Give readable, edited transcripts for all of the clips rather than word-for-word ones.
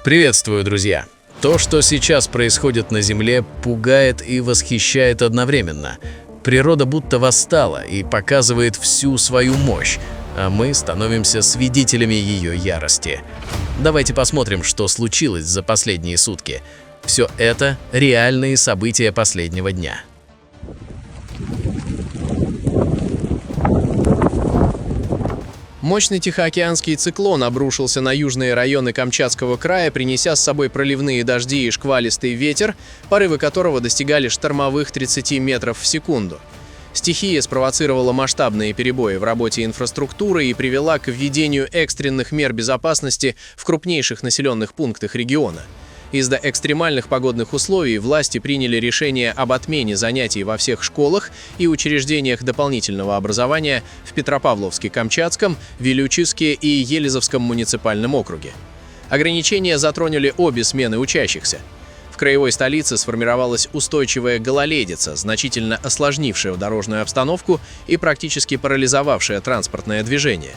Приветствую, друзья! То, что сейчас происходит на Земле, пугает и восхищает одновременно. Природа будто восстала и показывает всю свою мощь, а мы становимся свидетелями ее ярости. Давайте посмотрим, что случилось за последние сутки. Все это реальные события последнего дня. Мощный тихоокеанский циклон обрушился на южные районы Камчатского края, принеся с собой проливные дожди и шквалистый ветер, порывы которого достигали штормовых 30 метров в секунду. Стихия спровоцировала масштабные перебои в работе инфраструктуры и привела к введению экстренных мер безопасности в крупнейших населенных пунктах региона. Из-за экстремальных погодных условий власти приняли решение об отмене занятий во всех школах и учреждениях дополнительного образования в Петропавловске-Камчатском, Вилючинске и Елизовском муниципальном округе. Ограничения затронули обе смены учащихся. В краевой столице сформировалась устойчивая гололедица, значительно осложнившая дорожную обстановку и практически парализовавшая транспортное движение.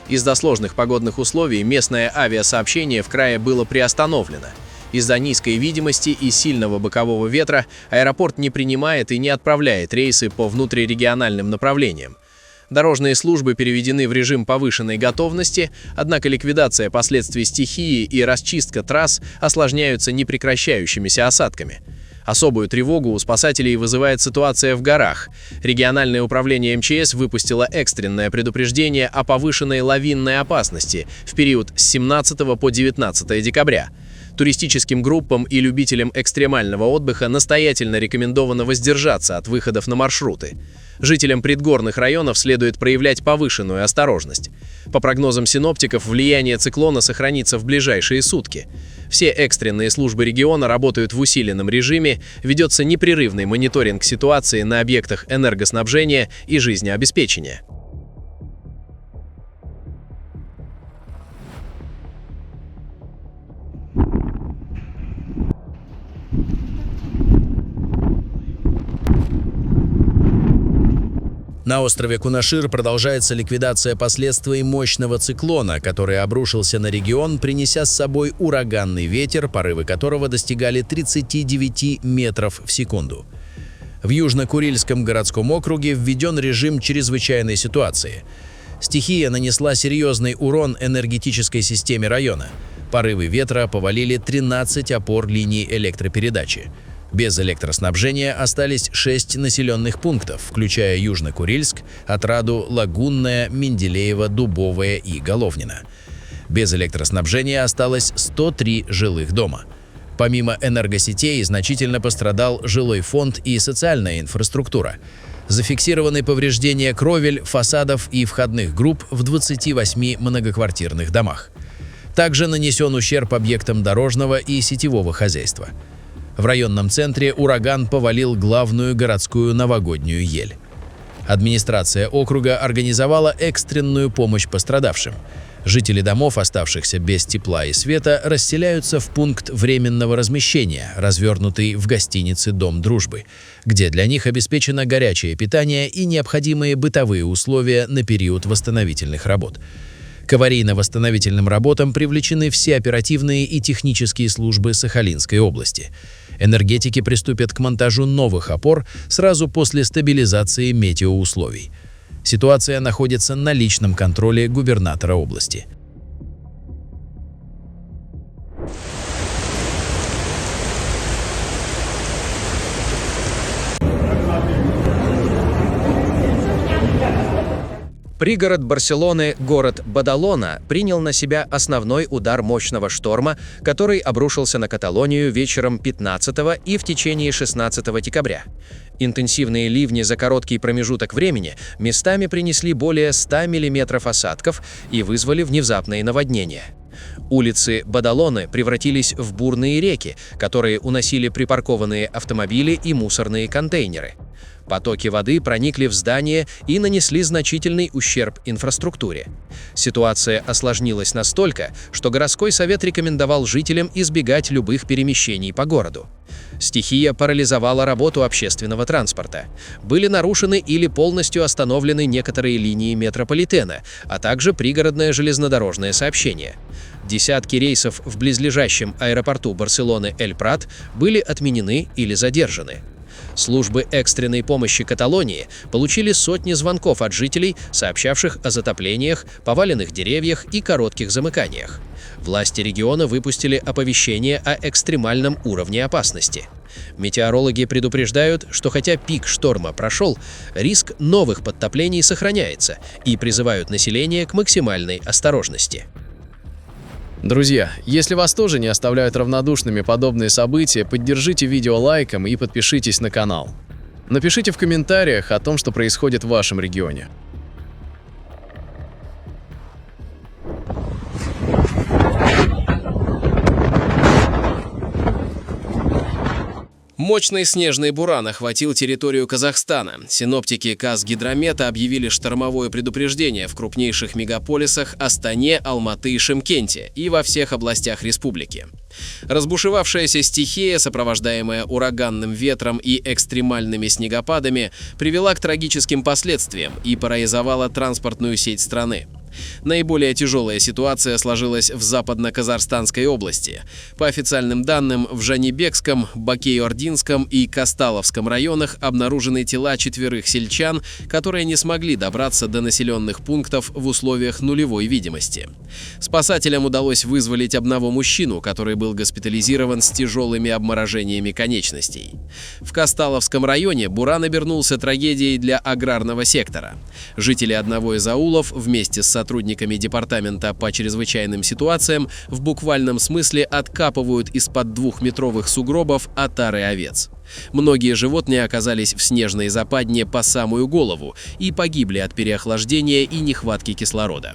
Из-за сложных погодных условий местное авиасообщение в крае было приостановлено. Из-за низкой видимости и сильного бокового ветра аэропорт не принимает и не отправляет рейсы по внутрирегиональным направлениям. Дорожные службы переведены в режим повышенной готовности, однако ликвидация последствий стихии и расчистка трасс осложняются непрекращающимися осадками. Особую тревогу у спасателей вызывает ситуация в горах. Региональное управление МЧС выпустило экстренное предупреждение о повышенной лавинной опасности в период с 17 по 19 декабря. Туристическим группам и любителям экстремального отдыха настоятельно рекомендовано воздержаться от выходов на маршруты. Жителям предгорных районов следует проявлять повышенную осторожность. По прогнозам синоптиков, влияние циклона сохранится в ближайшие сутки. Все экстренные службы региона работают в усиленном режиме, ведется непрерывный мониторинг ситуации на объектах энергоснабжения и жизнеобеспечения. На острове Кунашир продолжается ликвидация последствий мощного циклона, который обрушился на регион, принеся с собой ураганный ветер, порывы которого достигали 39 метров в секунду. В Южно-Курильском городском округе введен режим чрезвычайной ситуации. Стихия нанесла серьезный урон энергетической системе района. Порывы ветра повалили 13 опор линий электропередачи. Без электроснабжения остались 6 населенных пунктов, включая Южно-Курильск, Отраду, Лагунное, Менделеево, Дубовое и Головнино. Без электроснабжения осталось 103 жилых дома. Помимо энергосетей, значительно пострадал жилой фонд и социальная инфраструктура. Зафиксированы повреждения кровель, фасадов и входных групп в 28 многоквартирных домах. Также нанесен ущерб объектам дорожного и сетевого хозяйства. В районном центре ураган повалил главную городскую новогоднюю ель. Администрация округа организовала экстренную помощь пострадавшим. Жители домов, оставшихся без тепла и света, расселяются в пункт временного размещения, развернутый в гостинице «Дом дружбы», где для них обеспечено горячее питание и необходимые бытовые условия на период восстановительных работ. К аварийно-восстановительным работам привлечены все оперативные и технические службы Сахалинской области. Энергетики приступят к монтажу новых опор сразу после стабилизации метеоусловий. Ситуация находится на личном контроле губернатора области. Пригород Барселоны, город Бадалона, принял на себя основной удар мощного шторма, который обрушился на Каталонию вечером 15 и в течение 16 декабря. Интенсивные ливни за короткий промежуток времени местами принесли более 100 мм осадков и вызвали внезапные наводнения. Улицы Бадалоны превратились в бурные реки, которые уносили припаркованные автомобили и мусорные контейнеры. Потоки воды проникли в здание и нанесли значительный ущерб инфраструктуре. Ситуация осложнилась настолько, что городской совет рекомендовал жителям избегать любых перемещений по городу. Стихия парализовала работу общественного транспорта. Были нарушены или полностью остановлены некоторые линии метрополитена, а также пригородное железнодорожное сообщение. Десятки рейсов в близлежащем аэропорту Барселоны Эль-Прат были отменены или задержаны. Службы экстренной помощи Каталонии получили сотни звонков от жителей, сообщавших о затоплениях, поваленных деревьях и коротких замыканиях. Власти региона выпустили оповещение о экстремальном уровне опасности. Метеорологи предупреждают, что хотя пик шторма прошел, риск новых подтоплений сохраняется и призывают население к максимальной осторожности. Друзья, если вас тоже не оставляют равнодушными подобные события, поддержите видео лайком и подпишитесь на канал. Напишите в комментариях о том, что происходит в вашем регионе. Мощный снежный буран охватил территорию Казахстана. Синоптики Казгидромета объявили штормовое предупреждение в крупнейших мегаполисах Астане, Алматы и Шымкенте и во всех областях республики. Разбушевавшаяся стихия, сопровождаемая ураганным ветром и экстремальными снегопадами, привела к трагическим последствиям и парализовала транспортную сеть страны. Наиболее тяжелая ситуация сложилась в Западно-Казахстанской области. По официальным данным, в Жанибекском, Бакей-Ординском и Касталовском районах обнаружены тела 4 сельчан, которые не смогли добраться до населенных пунктов в условиях нулевой видимости. Спасателям удалось вызволить одного мужчину, который был госпитализирован с тяжелыми обморожениями конечностей. В Касталовском районе буран обернулся трагедией для аграрного сектора. Жители одного из аулов вместе с сотрудниками департамента по чрезвычайным ситуациям в буквальном смысле откапывают из-под 2-метровых сугробов отары овец. Многие животные оказались в снежной западне по самую голову и погибли от переохлаждения и нехватки кислорода.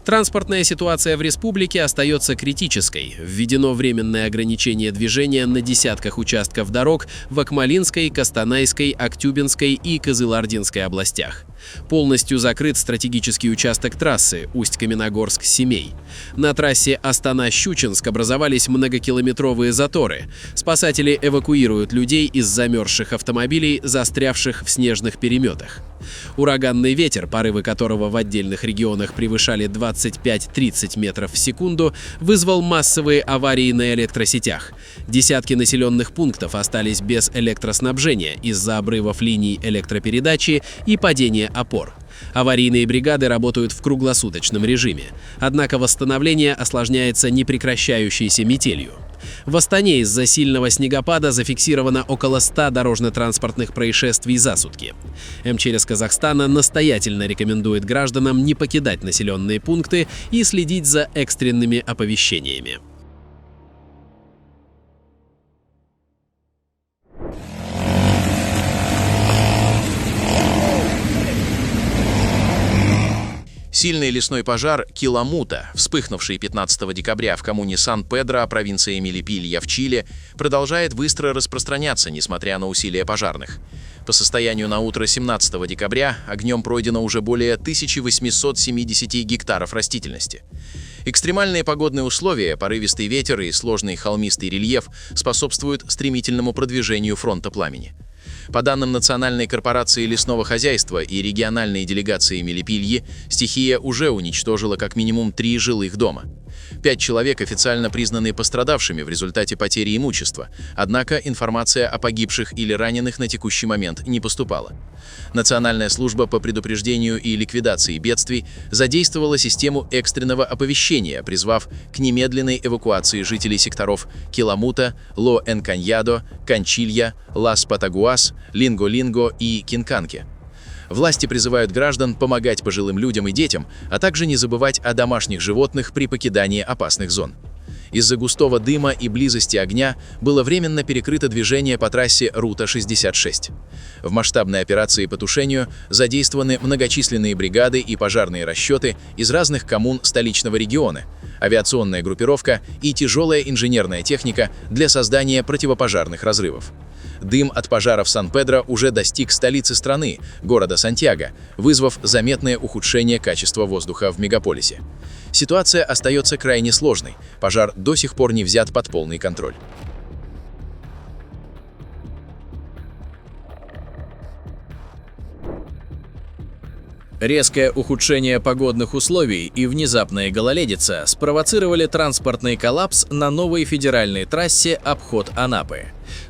Транспортная ситуация в республике остается критической. Введено временное ограничение движения на десятках участков дорог в Акмолинской, Костанайской, Актюбинской и Кызылординской областях. Полностью закрыт стратегический участок трассы Усть-Каменогорск-Семей. На трассе Астана-Щучинск образовались многокилометровые заторы. Спасатели эвакуируют людей из замерзших автомобилей, застрявших в снежных переметах. Ураганный ветер, порывы которого в отдельных регионах превышали 25-30 метров в секунду, вызвал массовые аварии на электросетях. Десятки населенных пунктов остались без электроснабжения из-за обрывов линий электропередачи и падения опор. Аварийные бригады работают в круглосуточном режиме, однако восстановление осложняется непрекращающейся метелью. В Астане из-за сильного снегопада зафиксировано около 100 дорожно-транспортных происшествий за сутки. МЧС Казахстана настоятельно рекомендует гражданам не покидать населенные пункты и следить за экстренными оповещениями. Сильный лесной пожар Киламута, вспыхнувший 15 декабря в коммуне Сан-Педро, провинции Мелипилья в Чили, продолжает быстро распространяться, несмотря на усилия пожарных. По состоянию на утро 17 декабря огнем пройдено уже более 1870 гектаров растительности. Экстремальные погодные условия, порывистый ветер и сложный холмистый рельеф способствуют стремительному продвижению фронта пламени. По данным Национальной корпорации лесного хозяйства и региональной делегации Мелипильи, стихия уже уничтожила как минимум 3 жилых дома. 5 человек официально признаны пострадавшими в результате потери имущества, однако информация о погибших или раненых на текущий момент не поступала. Национальная служба по предупреждению и ликвидации бедствий задействовала систему экстренного оповещения, призвав к немедленной эвакуации жителей секторов Киламута, Ло-Энканьядо, Канчилья, Лас-Патагуас, Линго-Линго и Кинканке. Власти призывают граждан помогать пожилым людям и детям, а также не забывать о домашних животных при покидании опасных зон. Из-за густого дыма и близости огня было временно перекрыто движение по трассе Рута-66. В масштабной операции по тушению задействованы многочисленные бригады и пожарные расчеты из разных коммун столичного региона, авиационная группировка и тяжелая инженерная техника для создания противопожарных разрывов. Дым от пожара в Сан-Педро уже достиг столицы страны, города Сантьяго, вызвав заметное ухудшение качества воздуха в мегаполисе. Ситуация остается крайне сложной, пожар до сих пор не взят под полный контроль. Резкое ухудшение погодных условий и внезапная гололедица спровоцировали транспортный коллапс на новой федеральной трассе «Обход Анапы».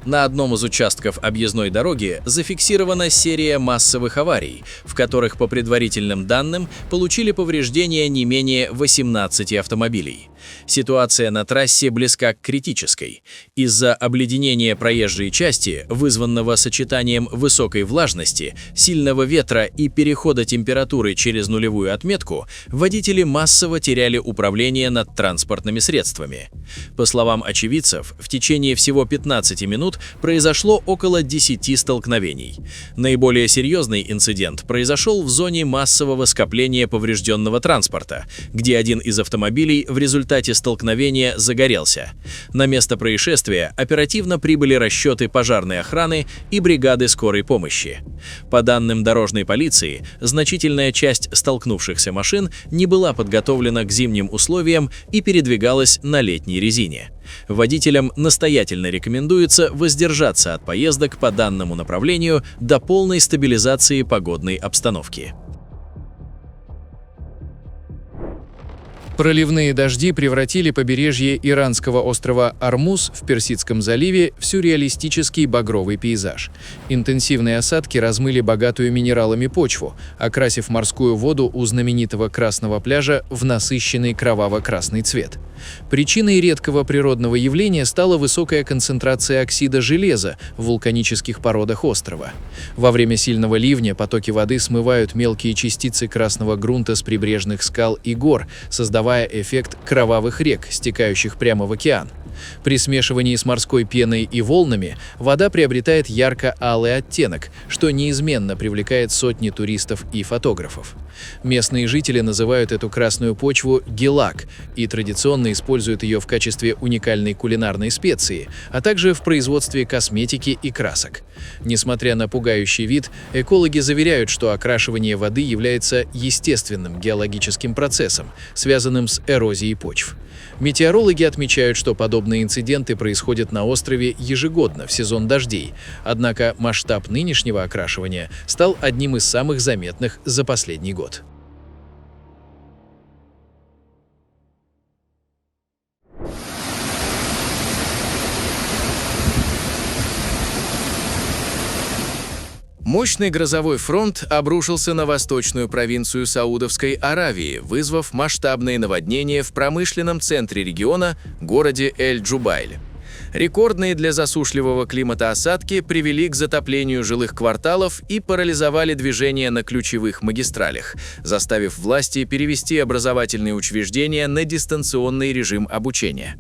На одном из участков объездной дороги зафиксирована серия массовых аварий, в которых, по предварительным данным, получили повреждения не менее 18 автомобилей. Ситуация на трассе близка к критической. Из-за обледенения проезжей части, вызванного сочетанием высокой влажности, сильного ветра и перехода температуры через нулевую отметку, водители массово теряли управление над транспортными средствами. По словам очевидцев, в течение всего 15 минут произошло около 10 столкновений. Наиболее серьезный инцидент произошел в зоне массового скопления поврежденного транспорта, где один из автомобилей в результате столкновения загорелся. На место происшествия оперативно прибыли расчеты пожарной охраны и бригады скорой помощи. По данным дорожной полиции, значительная часть столкнувшихся машин не была подготовлена к зимним условиям и передвигалась на летней резине. Водителям настоятельно рекомендуется воздержаться от поездок по данному направлению до полной стабилизации погодной обстановки. Проливные дожди превратили побережье иранского острова Ормуз в Персидском заливе в сюрреалистический багровый пейзаж. Интенсивные осадки размыли богатую минералами почву, окрасив морскую воду у знаменитого Красного пляжа в насыщенный кроваво-красный цвет. Причиной редкого природного явления стала высокая концентрация оксида железа в вулканических породах острова. Во время сильного ливня потоки воды смывают мелкие частицы красного грунта с прибрежных скал и гор, создавая эффект кровавых рек, стекающих прямо в океан. При смешивании с морской пеной и волнами вода приобретает ярко-алый оттенок, что неизменно привлекает сотни туристов и фотографов. Местные жители называют эту красную почву гелак и традиционно используют ее в качестве уникальной кулинарной специи, а также в производстве косметики и красок. Несмотря на пугающий вид, экологи заверяют, что окрашивание воды является естественным геологическим процессом, связанным с эрозией почв. Метеорологи отмечают, что подобные инциденты происходят на острове ежегодно в сезон дождей, однако масштаб нынешнего окрашивания стал одним из самых заметных за последний год. Мощный грозовой фронт обрушился на восточную провинцию Саудовской Аравии, вызвав масштабные наводнения в промышленном центре региона, городе Эль-Джубайль. Рекордные для засушливого климата осадки привели к затоплению жилых кварталов и парализовали движение на ключевых магистралях, заставив власти перевести образовательные учреждения на дистанционный режим обучения.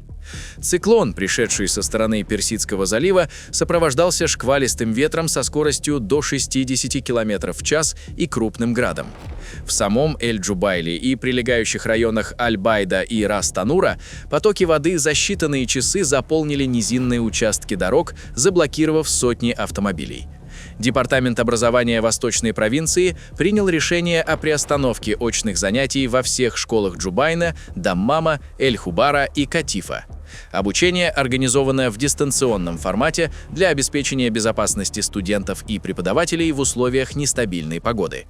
Циклон, пришедший со стороны Персидского залива, сопровождался шквалистым ветром со скоростью до 60 км в час и крупным градом. В самом Эль-Джубайле и прилегающих районах Аль-Байда и Рас-Танура потоки воды за считанные часы заполнили низинные участки дорог, заблокировав сотни автомобилей. Департамент образования Восточной провинции принял решение о приостановке очных занятий во всех школах Джубайна, Даммама, Эль-Хубара и Катифа. Обучение организовано в дистанционном формате для обеспечения безопасности студентов и преподавателей в условиях нестабильной погоды.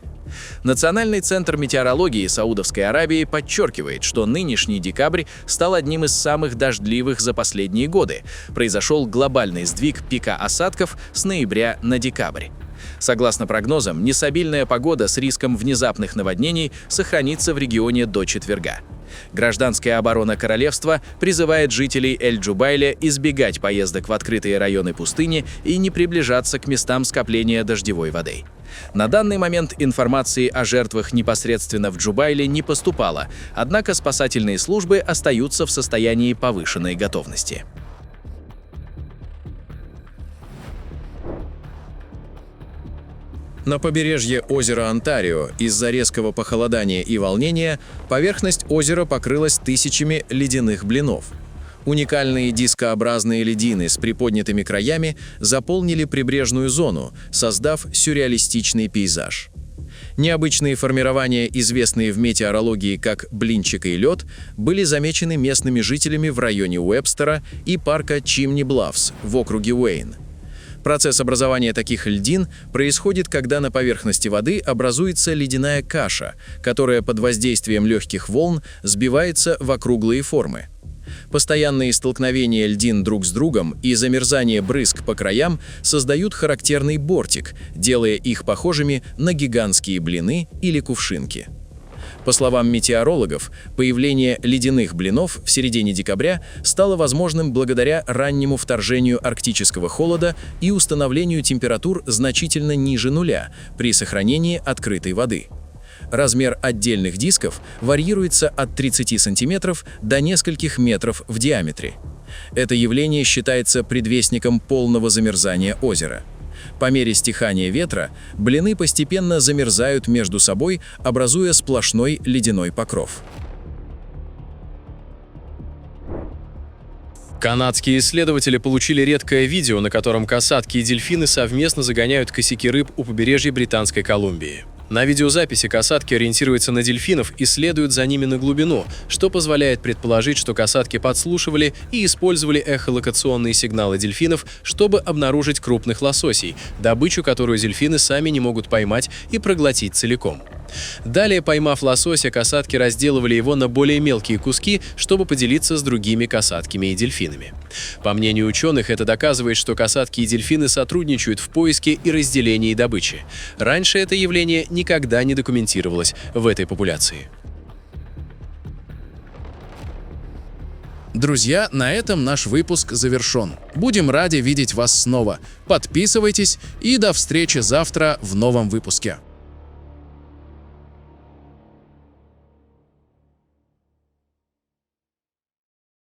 Национальный центр метеорологии Саудовской Аравии подчеркивает, что нынешний декабрь стал одним из самых дождливых за последние годы. Произошел глобальный сдвиг пика осадков с ноября на декабрь. Согласно прогнозам, нестабильная погода с риском внезапных наводнений сохранится в регионе до четверга. Гражданская оборона королевства призывает жителей Эль-Джубайля избегать поездок в открытые районы пустыни и не приближаться к местам скопления дождевой воды. На данный момент информации о жертвах непосредственно в Джубайле не поступало, однако спасательные службы остаются в состоянии повышенной готовности. На побережье озера Онтарио из-за резкого похолодания и волнения поверхность озера покрылась тысячами ледяных блинов. Уникальные дискообразные льдины с приподнятыми краями заполнили прибрежную зону, создав сюрреалистичный пейзаж. Необычные формирования, известные в метеорологии как блинчик и лед, были замечены местными жителями в районе Уэбстера и парка Чимни-Блаффс в округе Уэйн. Процесс образования таких льдин происходит, когда на поверхности воды образуется ледяная каша, которая под воздействием легких волн сбивается в округлые формы. Постоянные столкновения льдин друг с другом и замерзание брызг по краям создают характерный бортик, делая их похожими на гигантские блины или кувшинки. По словам метеорологов, появление ледяных блинов в середине декабря стало возможным благодаря раннему вторжению арктического холода и установлению температур значительно ниже нуля при сохранении открытой воды. Размер отдельных дисков варьируется от 30 сантиметров до нескольких метров в диаметре. Это явление считается предвестником полного замерзания озера. По мере стихания ветра блины постепенно замерзают между собой, образуя сплошной ледяной покров. Канадские исследователи получили редкое видео, на котором касатки и дельфины совместно загоняют косяки рыб у побережья Британской Колумбии. На видеозаписи касатки ориентируются на дельфинов и следуют за ними на глубину, что позволяет предположить, что касатки подслушивали и использовали эхолокационные сигналы дельфинов, чтобы обнаружить крупных лососей, добычу, которую дельфины сами не могут поймать и проглотить целиком. Далее, поймав лосося, касатки разделывали его на более мелкие куски, чтобы поделиться с другими касатками и дельфинами. По мнению ученых, это доказывает, что касатки и дельфины сотрудничают в поиске и разделении добычи. Раньше это явление никогда не документировалось в этой популяции. Друзья, на этом наш выпуск завершен. Будем рады видеть вас снова. Подписывайтесь и до встречи завтра в новом выпуске.